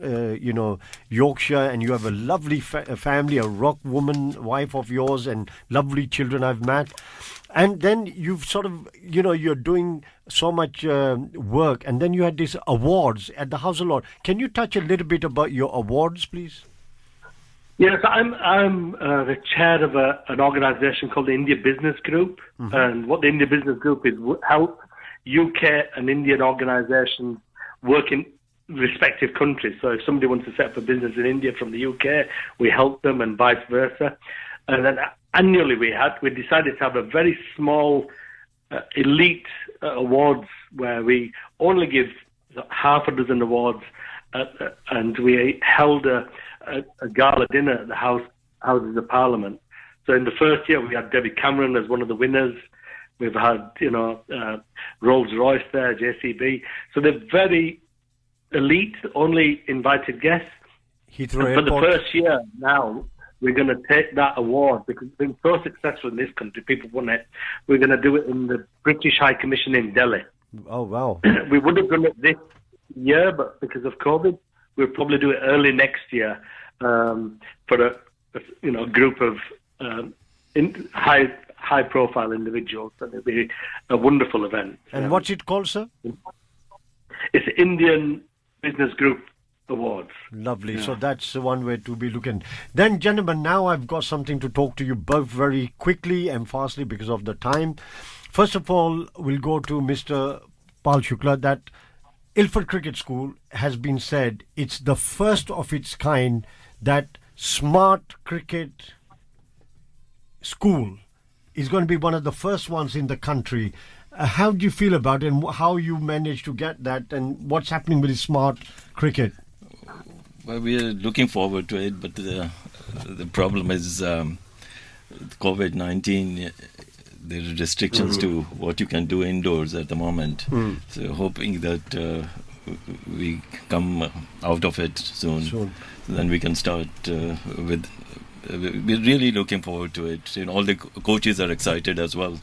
[SPEAKER 8] Yorkshire, and you have a lovely family, a rock woman, wife of yours, and lovely children I've met. And then you've sort of, you're doing so much work, and then you had these awards at the House of Lords. Can you touch a little bit about your awards, please?
[SPEAKER 10] Yes, I'm the chair of an organisation called the India Business Group, and what the India Business Group is help UK and Indian organisations work in respective countries. So if somebody wants to set up a business in India from the UK, we help them, and vice versa. And then annually we decided to have a very small elite awards where we only give half a dozen awards, and we held a gala dinner at the Houses of Parliament. So in the first year we had David Cameron as one of the winners. We've had, Rolls-Royce there, JCB. So they're very elite, only invited guests. And for the first year now, we're going to take that award because it's been so successful in this country. People want it. We're going to do it in the British High Commission in Delhi.
[SPEAKER 8] Oh, wow.
[SPEAKER 10] We would have done it this year, but because of COVID, we'll probably do it early next year for a group of high-profile individuals. And it'll be a wonderful event.
[SPEAKER 8] And what's it called, sir?
[SPEAKER 10] It's Indian Business Group Awards.
[SPEAKER 8] Lovely. Yeah. So that's one way to be looking. Then, gentlemen, now I've got something to talk to you both very quickly and fastly because of the time. First of all, we'll go to Mr. Pal Shukla. That Ilford Cricket School has been said it's the first of its kind that smart cricket school is going to be one of the first ones in the country. How do you feel about it, and how you managed to get that, and what's happening with the smart cricket?
[SPEAKER 11] Well, we are looking forward to it, but the problem is COVID-19. There are restrictions to what you can do indoors at the moment. So hoping that we come out of it soon. So then we can start with. We're really looking forward to it. All the coaches are excited as well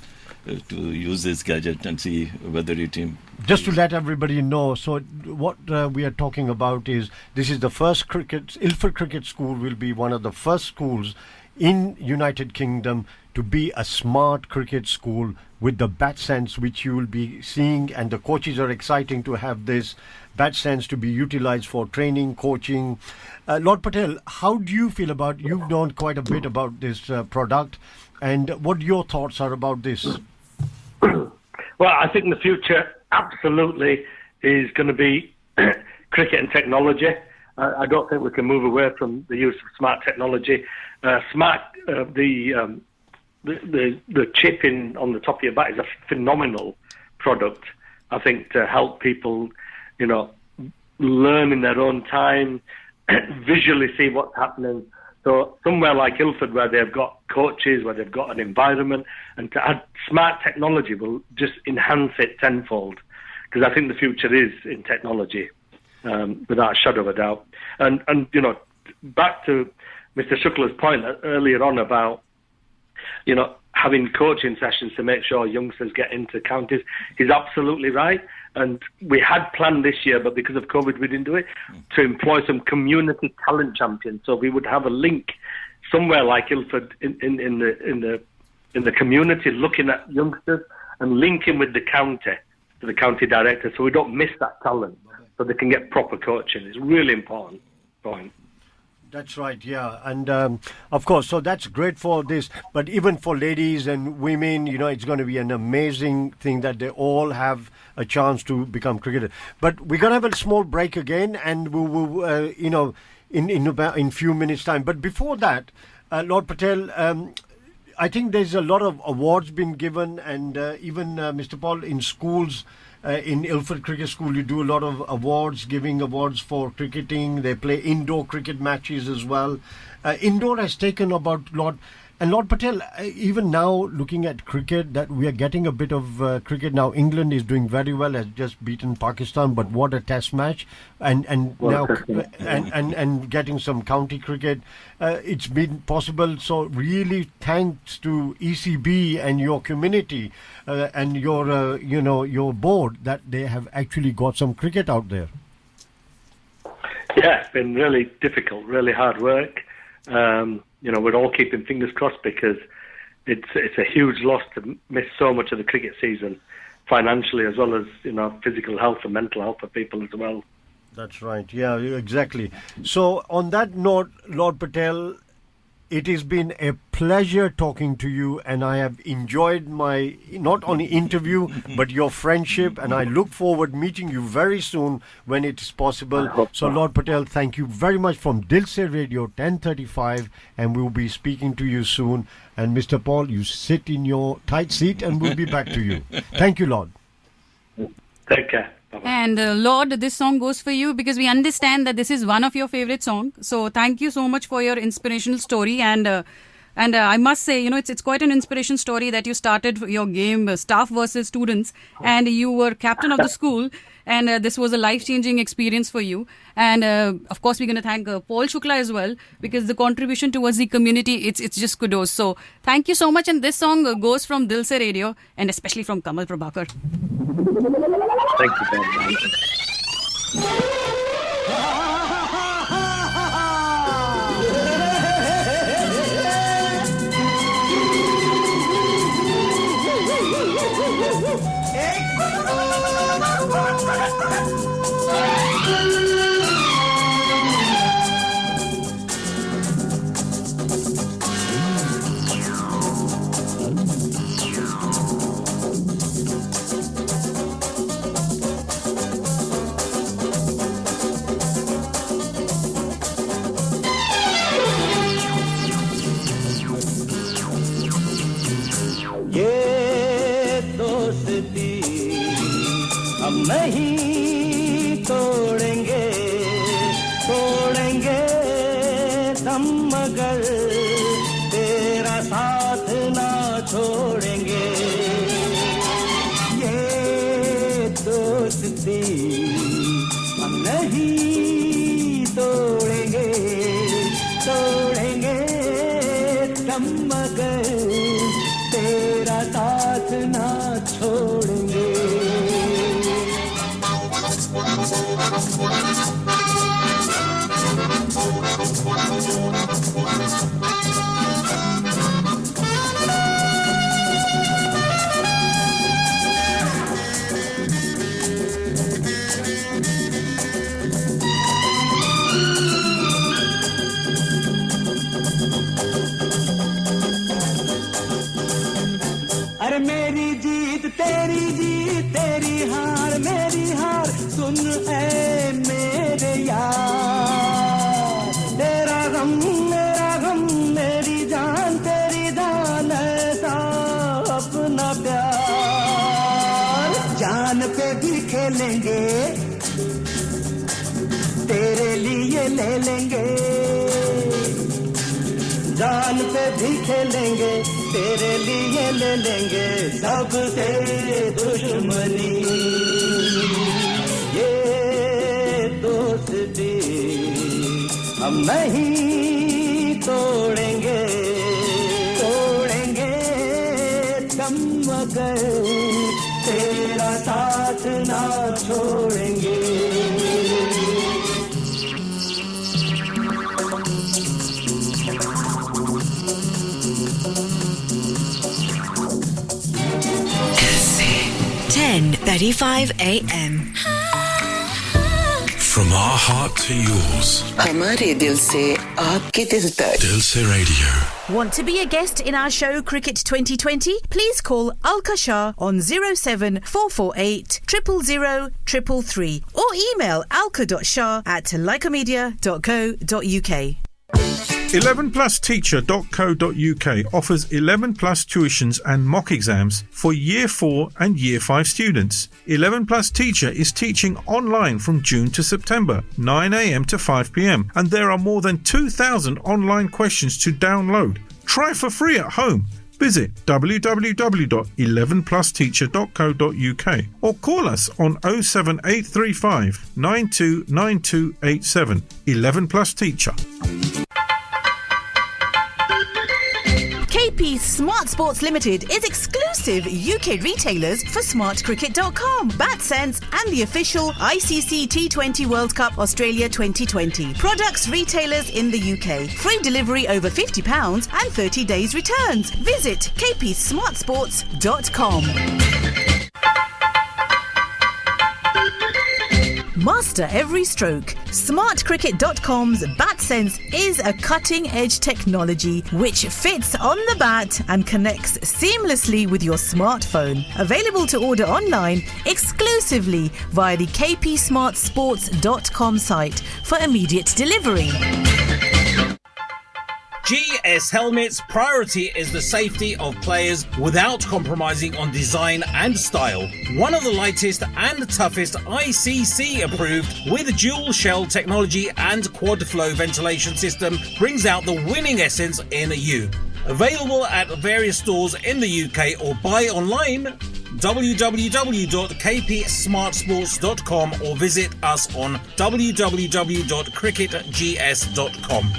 [SPEAKER 11] to use this gadget and see whether it.
[SPEAKER 8] Just to let everybody know, so what we are talking about is this is the first Ilford Cricket School will be one of the first schools in United Kingdom to be a smart cricket school with the bat sense, which you will be seeing, and the coaches are exciting to have this bat sense to be utilized for training, coaching. Lord Patel, how do you feel about, you've known quite a bit about this product, and what your thoughts are about this?
[SPEAKER 10] Well, I think the future absolutely is going to be cricket and technology. I don't think we can move away from the use of smart technology. The chip on the top of your bat is a phenomenal product, I think, to help people, learn in their own time, visually see what's happening. So somewhere like Ilford, where they've got coaches, where they've got an environment, and to add smart technology will just enhance it tenfold. Because I think the future is in technology, without a shadow of a doubt. And back to Mr. Shukla's point earlier on about, having coaching sessions to make sure youngsters get into counties, he's absolutely right. And we had planned this year, but because of COVID, we didn't do it, to employ some community talent champions. So we would have a link somewhere like Ilford in the community, looking at youngsters and linking with the county, to the county director, so we don't miss that talent, so they can get proper coaching. It's really important point.
[SPEAKER 8] That's right, yeah. And of course, so that's great for this. But even for ladies and women, it's going to be an amazing thing that they all have a chance to become cricketers. But we're going to have a small break again, and we will, in few minutes' time. But before that, Lord Patel, I think there's a lot of awards been given, and even Mr. Paul, in schools, in Ilford Cricket School, you do a lot of awards, giving awards for cricketing. They play indoor cricket matches as well. Indoor has taken about Lord Patel, even now looking at cricket, that we are getting a bit of cricket now. England is doing very well, has just beaten Pakistan, but what a test match, and now and getting some county cricket. It's been possible. So really, thanks to ECB and your community and your board, that they have actually got some cricket out there.
[SPEAKER 10] Yeah, it's been really difficult, really hard work. We're all keeping fingers crossed, because it's a huge loss to miss so much of the cricket season, financially as well as physical health and mental health for people as well.
[SPEAKER 8] That's right. Yeah, exactly. So on that note, Lord Patel, it has been a pleasure talking to you, and I have enjoyed my not only interview but your friendship, and I look forward meeting you very soon when it is possible. So Lord Patel, thank you very much from Dil Se Radio 1035, and we'll be speaking to you soon. And Mr. Paul, you sit in your tight seat and we'll be back to you. Thank you, Lord.
[SPEAKER 10] Take care.
[SPEAKER 6] And Lord, this song goes for you, because we understand that this is one of your favorite songs. So thank you so much for your inspirational story. And I must say, it's quite an inspiration story that you started your game, staff versus students, and you were captain of the school. And this was a life-changing experience for you. And of course, we're going to thank Paul Shukla as well, because the contribution towards the community, it's just kudos. So thank you so much. And this song goes from Dil Se Radio, and especially from Kamal Prabhakar.
[SPEAKER 10] Thank you very much.
[SPEAKER 9] नहीं तोड़ेंगे दम, मगर तेरा साथ ना छोड़ेंगे। ये दोस्ती हम नहीं तोड़ेंगे दम, मगर तेरा साथ ना छोड़ेंगे। अरे मेरी जीत तेरी हार मेरी हार, सुन ऐ मेरे यार। तेरा गम मेरी जान तेरी जान, ऐसा अपना प्यार। जान पे भी खेलेंगे लिए ले लेंगे जान पे भी खेलेंगे तेरे लिए ले लेंगे सबसे दुश्मनी ये दोस्ती हम नहीं तोड़ेंगे हम मगर तेरा साथ ना छोड़ेंगे
[SPEAKER 7] $10:35 a.m.
[SPEAKER 5] From our heart to yours.
[SPEAKER 15] हमारे दिल से आपके दिल तक.
[SPEAKER 5] Dil Se Radio.
[SPEAKER 12] Want to be a guest in our show Cricket 2020? Please call Alka Shah on 07448 000 333 or email alka.shah@lycamedia.co.uk.
[SPEAKER 13] 11plusteacher.co.uk offers 11 plus tuitions and mock exams for Year 4 and Year 5 students. 11 Plus Teacher is teaching online from June to September, 9 a.m. to 5 p.m. and there are more than 2,000 online questions to download. Try for free at home. Visit www.11plusteacher.co.uk or call us on 07835 929287. 11 Plus Teacher.
[SPEAKER 12] KP Smart Sports Limited is exclusive UK retailers for smartcricket.com, BatSense and the official ICC T20 World Cup Australia 2020. Products retailers in the UK. Free delivery over £50 and 30 days returns. Visit kpsmartsports.com. Master every stroke. SmartCricket.com's BatSense is a cutting-edge technology which fits on the bat and connects seamlessly with your smartphone. Available to order online exclusively via the kpsmartsports.com site for immediate delivery.
[SPEAKER 14] GS Helmets' priority is the safety of players without compromising on design and style. One of the lightest and toughest ICC approved with dual shell technology and quad flow ventilation system brings out the winning essence in you. Available at various stores in the UK or buy online www.kpsmartsports.com or visit us on www.cricketgs.com.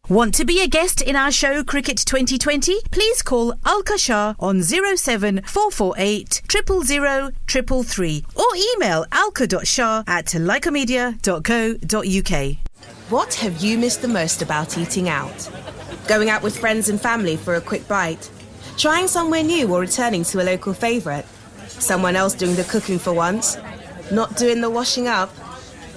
[SPEAKER 12] Want to be a guest in our show Cricket 2020? Please call Alka Shah on 07448 000 333 or email alka.shah@lycamedia.co.uk.
[SPEAKER 20] What have you missed the most about eating out? Going out with friends and family for a quick bite? Trying somewhere new or returning to a local favourite? Someone else doing the cooking for once? Not doing the washing up?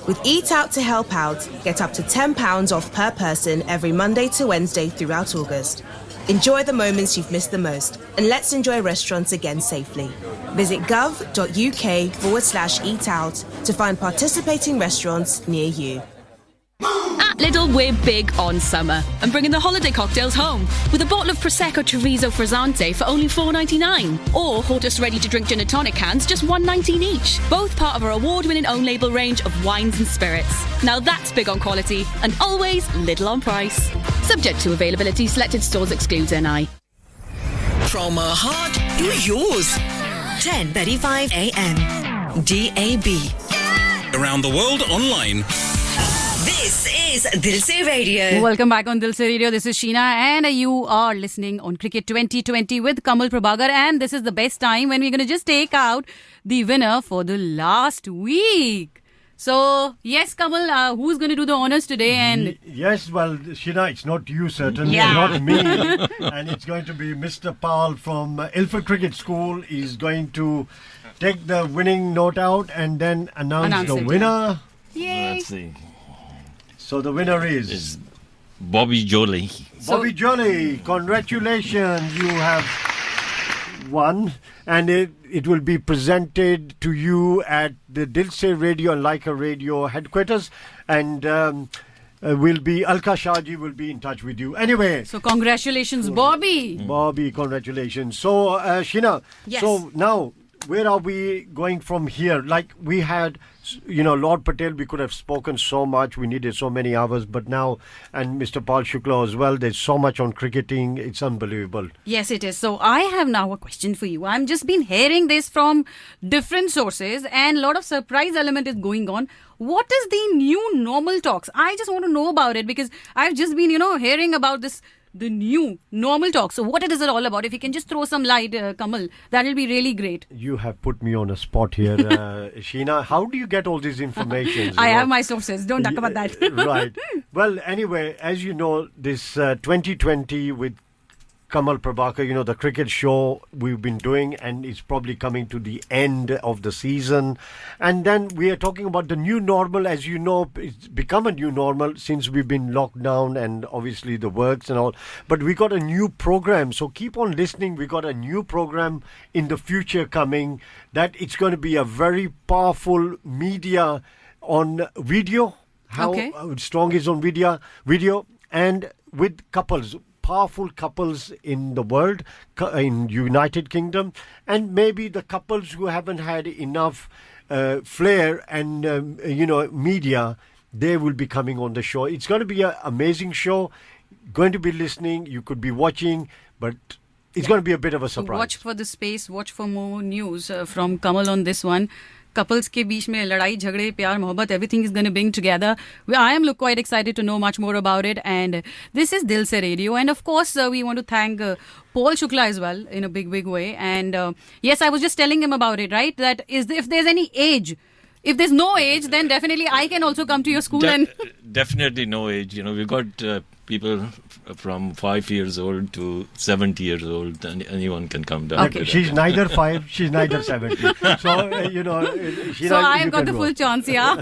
[SPEAKER 20] With Eat Out to Help Out, get up to £10 off per person every Monday to Wednesday throughout August. Enjoy the moments you've missed the most, and let's enjoy restaurants again safely. Visit gov.uk/eat out to find participating restaurants near you.
[SPEAKER 21] At Lidl, we're big on summer and bringing the holiday cocktails home with a bottle of Prosecco Treviso Frizzante for only $4.99 or Hortus ready-to-drink gin and tonic cans just $1.19 each. Both part of our award-winning own-label range of wines and spirits. Now that's big on quality and always Lidl on price. Subject to availability, selected stores excludes NI.
[SPEAKER 7] From our heart to yours. 10:35 a.m. DAB.
[SPEAKER 5] Around the world online.
[SPEAKER 7] This is Dil Se Radio.
[SPEAKER 6] Welcome back on Dil Se Radio. This is Sheena and you are listening on Cricket 2020 with Kamal Prabhakar, and this is the best time when we're going to just take out the winner for the last week. So, yes, Kamal, who's going to do the honours today? And
[SPEAKER 8] yes, well, Sheena, it's not you certainly,
[SPEAKER 6] Yeah.
[SPEAKER 8] not me. And it's going to be Mr. Paul from Ilford Cricket School. He's going to take the winning note out and then announce the
[SPEAKER 11] it,
[SPEAKER 8] winner.
[SPEAKER 6] Yay.
[SPEAKER 11] Let's see.
[SPEAKER 8] So the winner is
[SPEAKER 11] Bobby Jolie.
[SPEAKER 8] Bobby Jolie. Congratulations, you have won, and it will be presented to you at the Dil Se Radio and Leica Radio headquarters, and Alka Shahji will be in touch with you. Anyway,
[SPEAKER 6] so congratulations, Bobby.
[SPEAKER 8] Bobby, congratulations. So Sheena,
[SPEAKER 6] Yes.
[SPEAKER 8] so now where are we going from here? Like we had, Lord Patel, we could have spoken so much. We needed so many hours. But now, and Mr. Paul Shukla as well, there's so much on cricketing. It's unbelievable.
[SPEAKER 6] Yes, it is. So I have now a question for you. I'm just been hearing this from different sources and a lot of surprise element is going on. What is the new normal talks? I just want to know about it because I've just been, hearing about this, the new normal talks. So what is it all about? If you can just throw some light, Kamal, that will be really great.
[SPEAKER 8] You have put me on a spot here, Sheena. How do you get all these information?
[SPEAKER 6] I have my sources. Don't talk about that.
[SPEAKER 8] Right. Well, anyway, as you know, this 2020 with Kamal Prabhakar, the cricket show we've been doing, and it's probably coming to the end of the season. And then we are talking about the new normal. As you know, it's become a new normal since we've been locked down and obviously the works and all. But we got a new program. So keep on listening. We got a new program in the future coming that it's going to be a very powerful media on video. How strong is on video and with couples. Powerful couples in the world, in United Kingdom, and maybe the couples who haven't had enough flair and media, they will be coming on the show. It's going to be an amazing show. Going to be listening. You could be watching, but it's going to be a bit of a surprise.
[SPEAKER 6] Watch for the space. Watch for more news from Kamal on this one. Couples के बीच में लड़ाई झगड़े प्यार मोहब्बत everything is going to bring together. I am quite excited to know much more about it, and this is Dil Se Radio, and of course we want to thank Paul Shukla as well in a big way. And yes, I was just telling him about it, right, that if there's any age, if there's no age, then definitely I can also come to your school.
[SPEAKER 11] Definitely no age. We've got people from 5 years old to 70 years old, and anyone can come down.
[SPEAKER 8] Okay. She's neither 5, she's neither 70. So,
[SPEAKER 6] so I've got the full chance, yeah?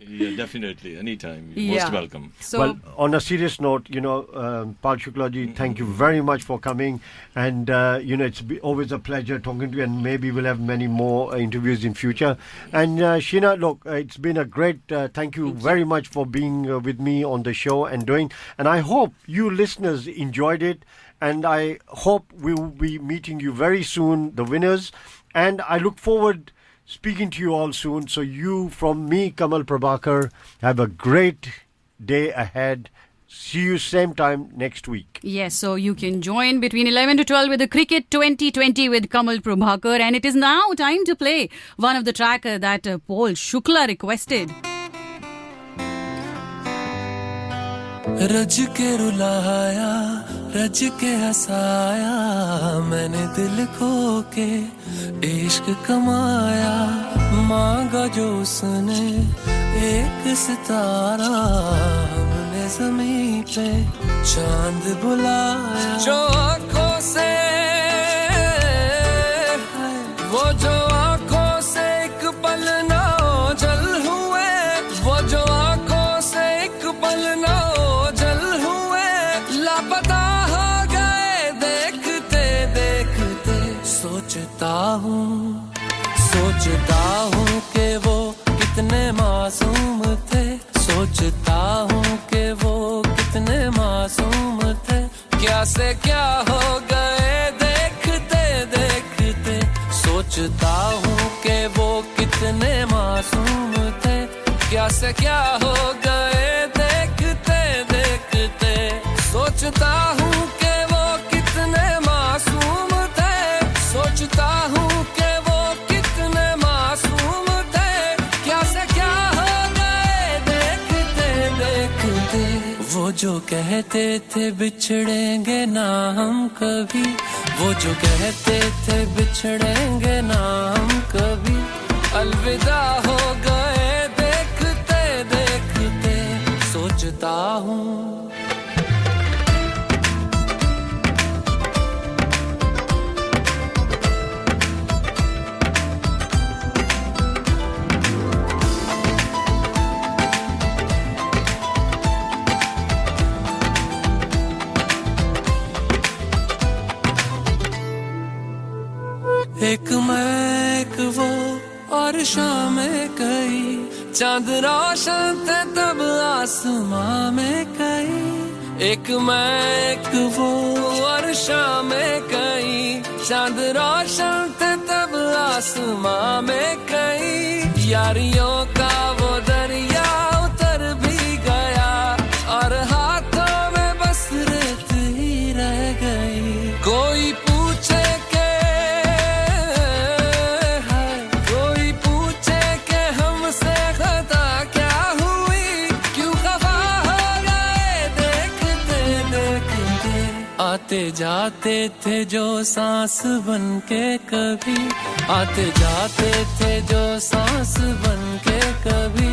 [SPEAKER 11] Yeah, definitely. Anytime. You're most welcome.
[SPEAKER 8] So, well, on a serious note, Paul Shukla ji, thank you very much for coming. And, it's always a pleasure talking to you, and maybe we'll have many more interviews in future. And, Sheena, look, it's been a great, thank you very much for being with me on the show and doing. And I hope you listeners enjoyed it, and I hope we will be meeting you very soon, the winners, and I look forward speaking to you all soon. So you, from me, Kamal Prabhakar, have a great day ahead. See you same time next week.
[SPEAKER 6] Yes, so you can join between 11 to 12 with the Cricket 2020 with Kamal Prabhakar, and it is now time to play one of the track that Paul Shukla requested.
[SPEAKER 9] रज के रुलाया रज के हंसाया मैंने दिल खो के इश्क कमाया मांगा जो उसने एक सितारा हमने ज़मीं पे चांद बुलाया जो आँखों से वो जो आँखों से एक पल ना ओझल हुए वो जो आँखों से एक पल ना सोचता हूँ कि वो कितने मासूम थे सोचता हूँ कि वो कितने मासूम थे क्या से क्या हो गए देखते देखते सोचता हूँ कि वो कितने मासूम थे क्या से क्या हो गए देखते देखते सोचता हूँ कि वो कितने मासूम थे सोचता हूँ कि वो कितने मासूम थे क्या से क्या हो गए देखते देखते वो जो कहते थे बिछड़ेंगे ना हम कभी वो जो कहते थे बिछड़ेंगे ना हम कभी अलविदा हो गए देखते देखते सोचता हूँ एक मैं एक वो और शाम कई चांद रोशन थे तब आसमां में कई एक मैं एक वो और शाम कई चांद रोशन थे तब आसमां में कहीं यारियों का वो दरिया उतर भी गया और हाथों में बस रेत ही रह गई कोई पूछे के कोई पूछे के हमसे खता क्या हुई क्यों खफा हो गए देखते देखते आते जाते थे जो सांस बन के कभी आते जाते थे जो सांस बन के कभी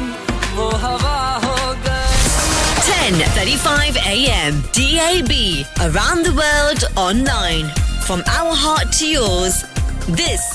[SPEAKER 9] वो हवा हो गए
[SPEAKER 2] 10:35 a.m. DAB around the world online from our heart to yours. This